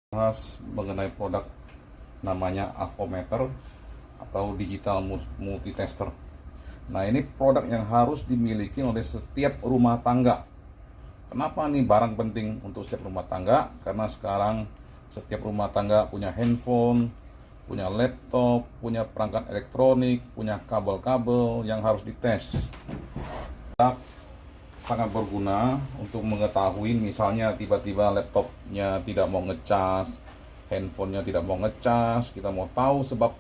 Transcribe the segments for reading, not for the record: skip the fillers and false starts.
Bahas mengenai produk namanya Avometer atau digital multitester. Nah, ini produk yang harus dimiliki oleh setiap rumah tangga. Kenapa nih barang penting untuk setiap rumah tangga? Karena sekarang setiap rumah tangga punya handphone, punya laptop, punya perangkat elektronik, punya kabel-kabel yang harus dites. Sangat berguna untuk mengetahui misalnya tiba-tiba laptopnya tidak mau ngecas, handphonenya tidak mau ngecas, kita mau tahu sebab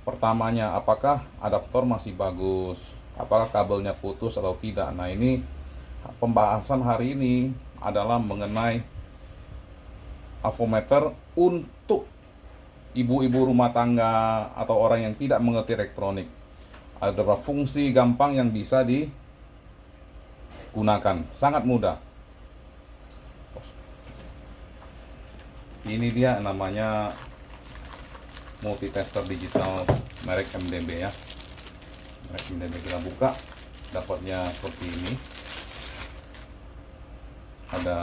pertamanya apakah adaptor masih bagus, apakah kabelnya putus atau tidak. Nah, ini pembahasan hari ini adalah mengenai avometer untuk ibu-ibu rumah tangga atau orang yang tidak mengerti elektronik. Ada beberapa fungsi gampang yang bisa digunakan, sangat mudah. Ini dia namanya multitester digital merek MDB ya. Merek MDB, kita buka, dapatnya seperti ini. Ada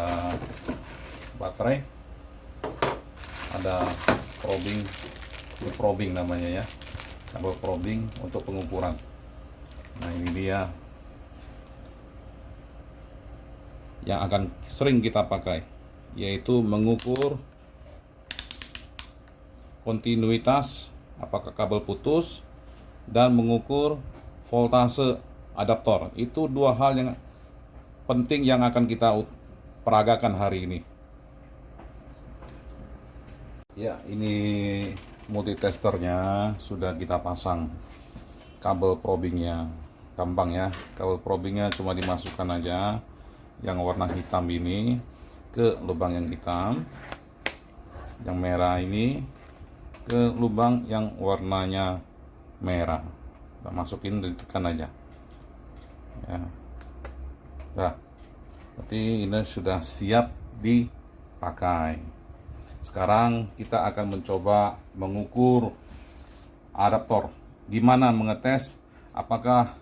baterai, ada probing namanya ya, kabel probing untuk pengukuran. Nah, ini dia yang akan sering kita pakai, yaitu mengukur kontinuitas apakah kabel putus dan mengukur voltase adaptor. Itu dua hal yang penting yang akan kita peragakan hari ini. Ya, ini multitesternya sudah kita pasang. Kabel probingnya gampang ya. Kabel probingnya cuma dimasukkan aja yang warna hitam ini ke lubang yang hitam, yang merah ini ke lubang yang warnanya merah. Kita masukin, ditekan aja ya. Nah, berarti ini sudah siap dipakai. Sekarang kita akan mencoba mengukur adaptor. Gimana mengetes apakah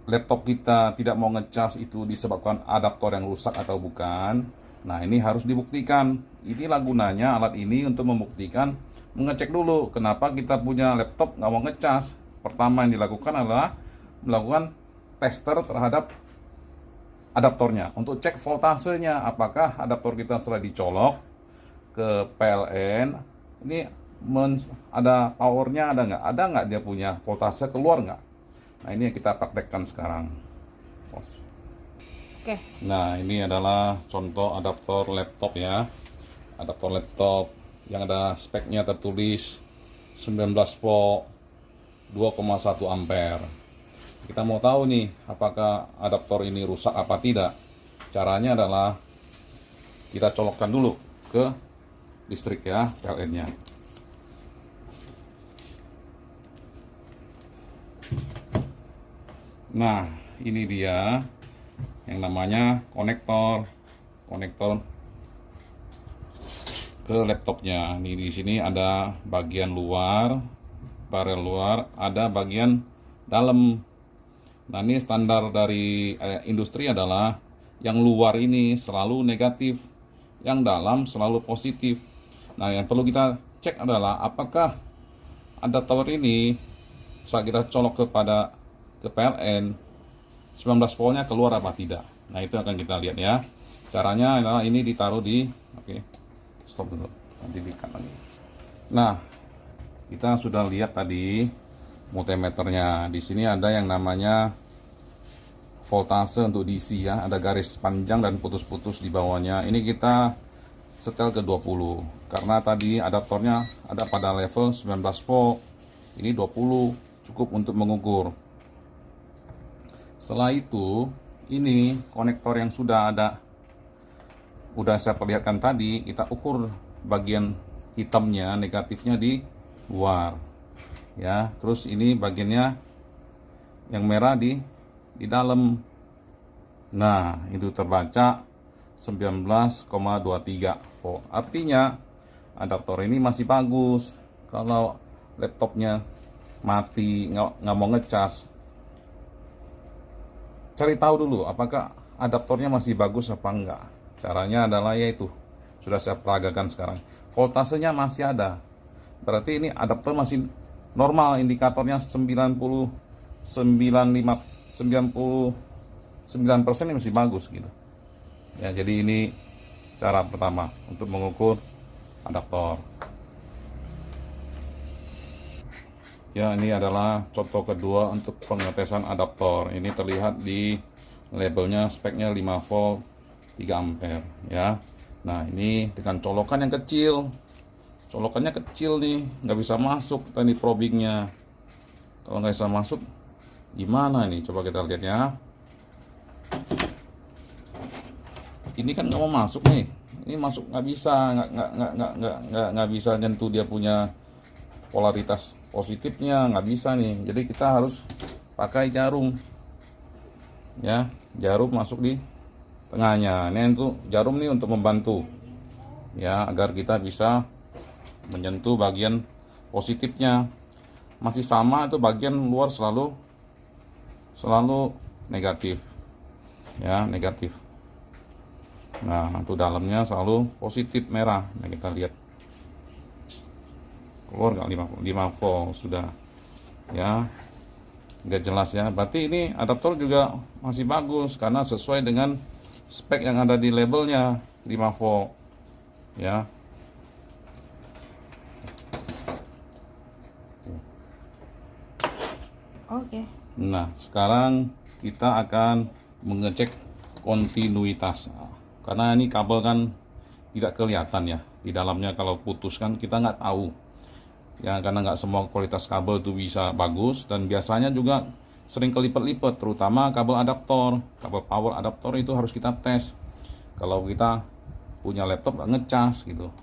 laptop kita tidak mau ngecas itu disebabkan adaptor yang rusak atau bukan. Nah, ini harus dibuktikan. Inilah gunanya alat ini, untuk membuktikan, mengecek dulu kenapa kita punya laptop nggak mau ngecas. Pertama yang dilakukan adalah melakukan tester terhadap adaptornya untuk cek voltasenya, apakah adaptor kita setelah dicolok ke PLN ini ada powernya, ada nggak dia punya voltase keluar nggak. Nah, ini yang kita praktekkan sekarang. Oke. Nah, ini adalah contoh adaptor laptop ya. Adaptor laptop yang ada speknya tertulis 19 volt 2,1 ampere. Kita mau tahu nih apakah adaptor ini rusak apa tidak. Caranya adalah kita colokkan dulu ke listrik ya, PLN-nya. Nah, ini dia yang namanya konektor ke laptopnya. Ini di sini ada bagian luar, barel luar, ada bagian dalam. Nah, ini standar dari industri adalah yang luar ini selalu negatif, yang dalam selalu positif. Nah, yang perlu kita cek adalah apakah adaptor ini saat kita colok ke PLN 19 voltnya keluar apa tidak. Nah, itu akan kita lihat ya. Caranya adalah ini ditaruh di stop dulu, nanti dikat lagi. Nah, kita sudah lihat tadi multimeternya. Di sini ada yang namanya voltase untuk DC ya, ada garis panjang dan putus-putus di bawahnya. Ini kita setel ke 20 karena tadi adaptornya ada pada level 19 volt. Ini 20 cukup untuk mengukur. Setelah itu, ini konektor yang sudah saya perlihatkan tadi, kita ukur bagian hitamnya, negatifnya di luar ya. Terus ini bagiannya yang merah di dalam. Nah, itu terbaca 19,23 volt. Artinya adaptor ini masih bagus. Kalau laptopnya mati, nggak mau ngecas, cari tahu dulu apakah adaptornya masih bagus apa enggak. Caranya adalah yaitu sudah saya peragakan sekarang. Voltasenya masih ada, berarti ini adaptor masih normal, indikatornya 99% ini masih bagus gitu ya. Jadi ini cara pertama untuk mengukur adaptor ya. Ini adalah contoh kedua untuk pengetesan adaptor. Ini terlihat di labelnya, speknya 5 volt 3 ampere ya. Nah ini dengan colokan yang kecil, colokannya kecil nih, nggak bisa masuk teknik probingnya. Kalau nggak bisa masuk gimana nih, coba kita lihat ya. Ini kan nggak mau masuk nih, ini masuk nggak bisa, nggak bisa nyentuh dia punya polaritas positifnya, nggak bisa nih. Jadi kita harus pakai jarum ya, jarum masuk di tengahnya. Ini untuk jarum nih untuk membantu ya, agar kita bisa menyentuh bagian positifnya. Masih sama, itu bagian luar selalu negatif ya, negatif. Nah untuk dalamnya selalu positif merah. Nah kita lihat keluar nggak 5 volt sudah ya, nggak jelas ya. Berarti ini adaptor juga masih bagus karena sesuai dengan spek yang ada di labelnya 5 volt ya. Oke. Nah sekarang kita akan mengecek kontinuitas. Karena ini kabel kan tidak kelihatan ya di dalamnya, kalau putus kan kita nggak tahu ya, karena nggak semua kualitas kabel itu bisa bagus, dan biasanya juga sering kelipat-lipat, terutama kabel adaptor, kabel power adaptor itu harus kita tes. Kalau kita punya laptop ngecas gitu,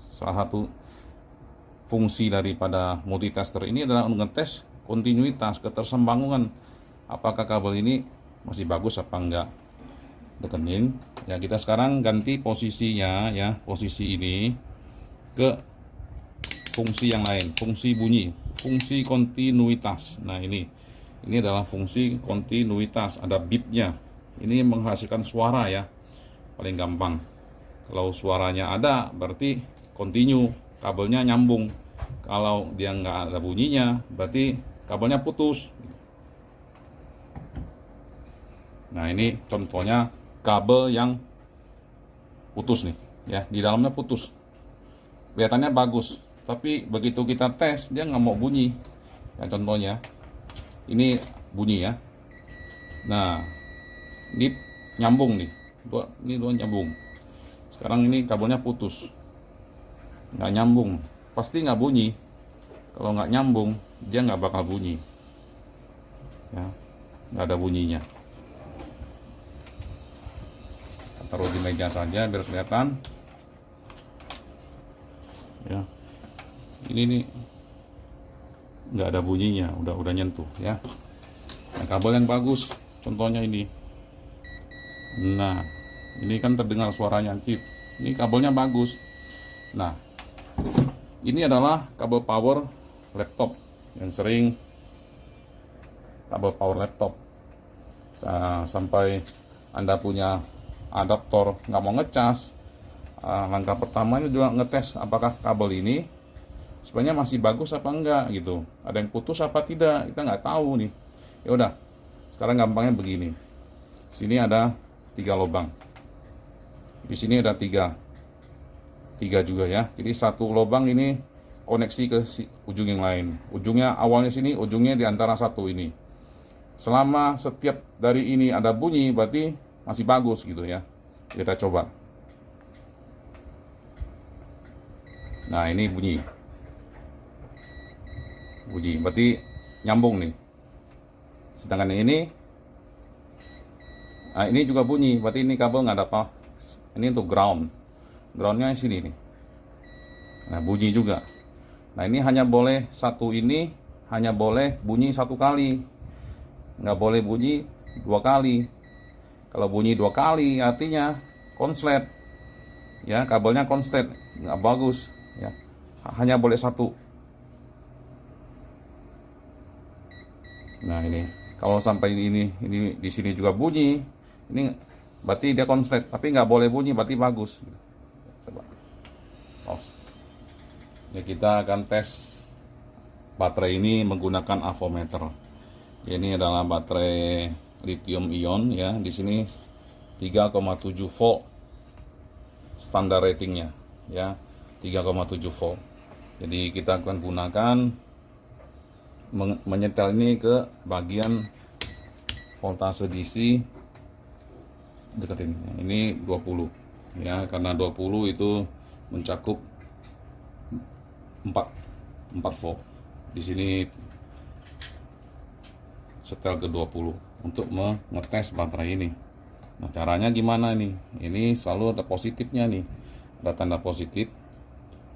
salah satu fungsi daripada multitester ini adalah untuk ngetes kontinuitas, ketersambungan, apakah kabel ini masih bagus apa enggak. Deketin ya, kita sekarang ganti posisinya ya, posisi ini ke fungsi yang lain, fungsi bunyi, fungsi kontinuitas. Nah ini adalah fungsi kontinuitas, ada bipnya, ini menghasilkan suara ya, paling gampang. Kalau suaranya ada berarti kontinu, kabelnya nyambung. Kalau dia nggak ada bunyinya berarti kabelnya putus. Nah ini contohnya kabel yang putus nih ya, di dalamnya putus, kelihatannya bagus, tapi begitu kita tes dia nggak mau bunyi ya. Contohnya ini bunyi ya. Nah ini nyambung nih, ini dua nyambung. Sekarang ini kabelnya putus, nggak nyambung, pasti nggak bunyi. Kalau nggak nyambung dia nggak bakal bunyi ya, nggak ada bunyinya. Taruh di meja saja biar kelihatan ya. Ini nih nggak ada bunyinya, udah nyentuh ya. Nah, kabel yang bagus contohnya ini. Nah ini kan terdengar suaranya chip, ini kabelnya bagus. Nah ini adalah kabel power laptop yang sering, kabel power laptop sampai Anda punya adaptor nggak mau ngecas. Langkah pertamanya juga ngetes apakah kabel ini sebenarnya masih bagus apa enggak gitu, ada yang putus apa tidak, kita nggak tahu nih. Ya udah, sekarang gampangnya begini, sini ada 3 lubang, di sini ada tiga juga ya. Jadi satu lubang ini koneksi ke ujung yang lain, ujungnya awalnya sini, ujungnya di antara satu ini. Selama setiap dari ini ada bunyi berarti masih bagus gitu ya. Kita coba. Nah ini bunyi berarti nyambung nih. Sedangkan ini, nah ini juga bunyi, berarti ini kabel nggak ada apa. Ini untuk groundnya di sini nih. Nah bunyi juga. Nah ini hanya boleh satu, ini hanya boleh bunyi 1 kali, nggak boleh bunyi 2 kali. Kalau bunyi 2 kali artinya konslet ya, kabelnya konslet, nggak bagus ya. Hanya boleh 1. Nah ini kalau sampai ini di sini juga bunyi, ini berarti dia konslet, tapi nggak boleh bunyi berarti bagus. Coba. Ya, kita akan tes baterai ini menggunakan avometer. Ini adalah baterai lithium ion ya. Di sini 3,7 volt standar ratingnya ya, 3,7 volt. Jadi kita akan gunakan menyetel ini ke bagian voltase DC, deketin. Ini 20 ya, karena 20 itu mencakup 4 volt. Di sini setel ke 20 untuk mengetes baterai ini. Nah, caranya gimana nih? Ini selalu ada positifnya nih. Ada tanda positif,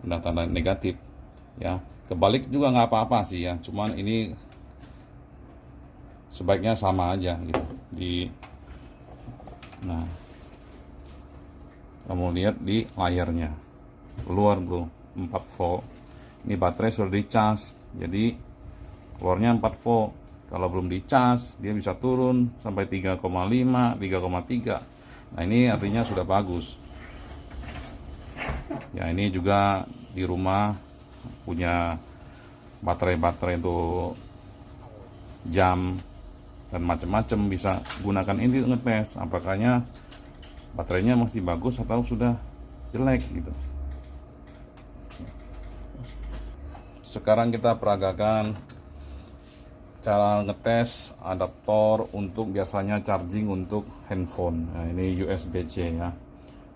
ada tanda negatif. Ya, kebalik juga nggak apa-apa sih ya. Cuman ini sebaiknya sama aja gitu. Nah, kamu lihat di layarnya. Keluar tuh 4 volt. Ini baterai sudah dicas. Jadi keluarnya 4 volt. Kalau belum dicas, dia bisa turun sampai 3,5, 3,3. Nah, ini artinya sudah bagus. Ya, ini juga di rumah punya baterai-baterai untuk jam dan macam-macam, bisa gunakan ini untuk ngetes apakahnya baterainya masih bagus atau sudah jelek gitu. Sekarang kita peragakan cara ngetes adaptor untuk biasanya charging untuk handphone. Nah, ini USB-C ya.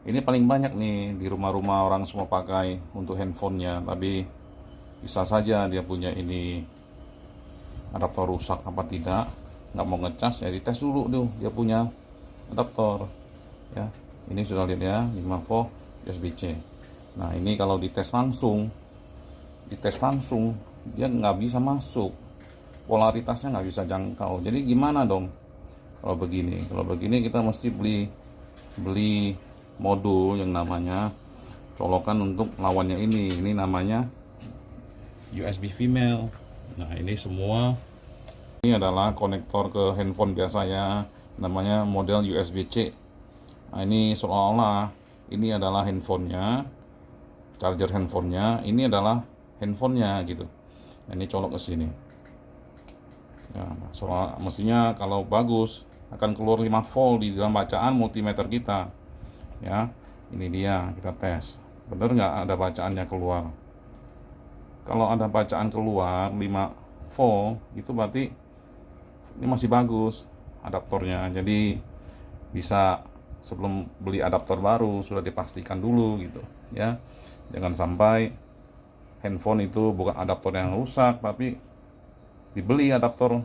Ini paling banyak nih di rumah-rumah orang semua pakai untuk handphonenya, tapi bisa saja dia punya ini adaptor rusak apa tidak, nggak mau ngecas ya, dites dulu tuh dia punya adaptor ya. Ini sudah lihat ya, 5 volt USB-C. Nah, ini kalau dites langsung dia nggak bisa masuk, polaritasnya nggak bisa jangkau. Jadi gimana dong kalau begini? Kalau begini kita mesti beli modul yang namanya colokan untuk lawannya ini namanya USB female. Nah, ini semua ini adalah konektor ke handphone biasa ya, namanya model USB-C. Nah, ini seolah-olah ini adalah handphonenya, charger handphonenya, ini adalah handphonenya gitu. Nah, ini colok ke sini. Ya, soal mestinya kalau bagus akan keluar 5 volt di dalam bacaan multimeter kita. Ya, ini dia kita tes. Benar nggak ada bacaannya keluar? Kalau ada bacaan keluar 5 volt, itu berarti ini masih bagus adaptornya. Jadi bisa sebelum beli adaptor baru sudah dipastikan dulu gitu ya. Jangan sampai handphone itu bukan adaptor yang rusak, tapi dibeli adaptor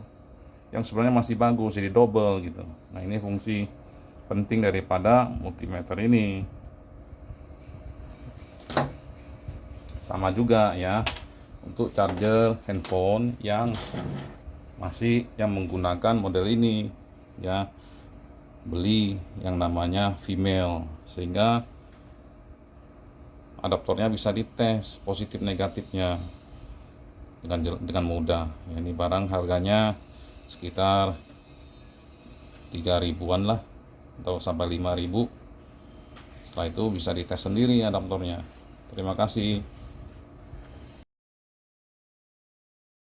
yang sebenarnya masih bagus jadi double gitu. Nah, ini fungsi penting daripada multimeter ini. Sama juga ya untuk charger handphone yang menggunakan model ini ya, beli yang namanya female sehingga adaptornya bisa dites positif negatifnya dengan mudah. Ya, ini barang harganya sekitar 3.000-an lah atau sampai 5.000. Setelah itu bisa dites sendiri adaptornya. Terima kasih.